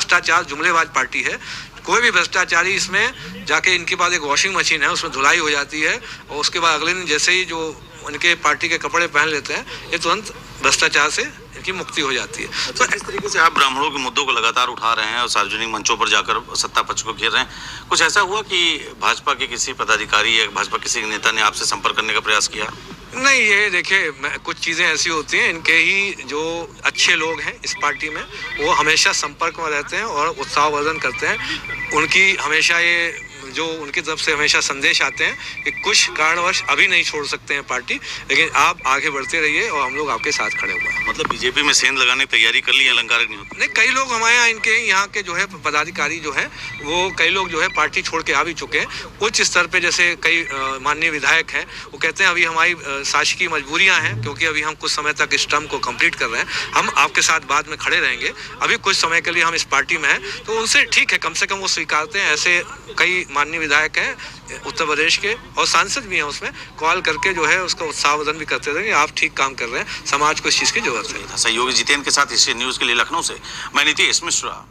भ्रष्टाचार जुमलेबाज पार्टी है। कोई भी भ्रष्टाचारी इसमें जाके, इनके पास एक वॉशिंग मशीन है, उसमें धुलाई हो जाती है और उसके बाद अगले दिन जैसे ही जो उनके पार्टी के कपड़े पहन लेते हैं, ये तुरंत भ्रष्टाचार से इनकी मुक्ति हो जाती है। तो इस तरीके से आप ब्राह्मणों के मुद्दों को लगातार उठा रहे हैं और सार्वजनिक मंचों पर जाकर सत्ता पक्ष को घेर रहे हैं, कुछ ऐसा हुआ कि भाजपा के किसी पदाधिकारी या भाजपा किसी नेता ने आपसे संपर्क करने का प्रयास किया? नहीं, ये देखिए, कुछ चीज़ें ऐसी होती हैं, इनके ही जो अच्छे लोग हैं इस पार्टी में, वो हमेशा संपर्क में रहते हैं और उत्साहवर्धन करते हैं। उनकी हमेशा ये जो उनकी तरफ से हमेशा संदेश आते हैं कि कुछ कारणवश अभी नहीं छोड़ सकते हैं पार्टी, लेकिन आप आगे बढ़ते रहिए और हम लोग आपके साथ खड़े हुए हैं। मतलब बीजेपी में सेंध लगाने की तैयारी कर ली, अलंकारिक नहीं होता? नहीं, कई लोग हमारे यहाँ, इनके यहाँ के जो है पदाधिकारी जो है, वो कई लोग जो है पार्टी छोड़ के आ भी चुके हैं। उच्च स्तर पे जैसे कई माननीय विधायक हैं, वो कहते हैं अभी हमारी शासकीय मजबूरियां हैं, क्योंकि अभी हम कुछ समय तक इस टर्म को कंप्लीट कर रहे हैं, हम आपके साथ बाद में खड़े रहेंगे, अभी कुछ समय के लिए हम इस पार्टी में हैं। तो उनसे ठीक है, कम से कम वो स्वीकारते हैं। ऐसे कई माननीय विधायक हैं उत्तर प्रदेश के और सांसद भी हैं, उसमें कॉल करके जो है उसका उत्साहवर्धन भी करते थे कि आप ठीक काम कर रहे हैं, समाज को इस चीज़ की जरूरत है। सहयोगी जितेंद्र के साथ एशियन न्यूज़ के लिए लखनऊ से मैं नीतीश मिश्रा।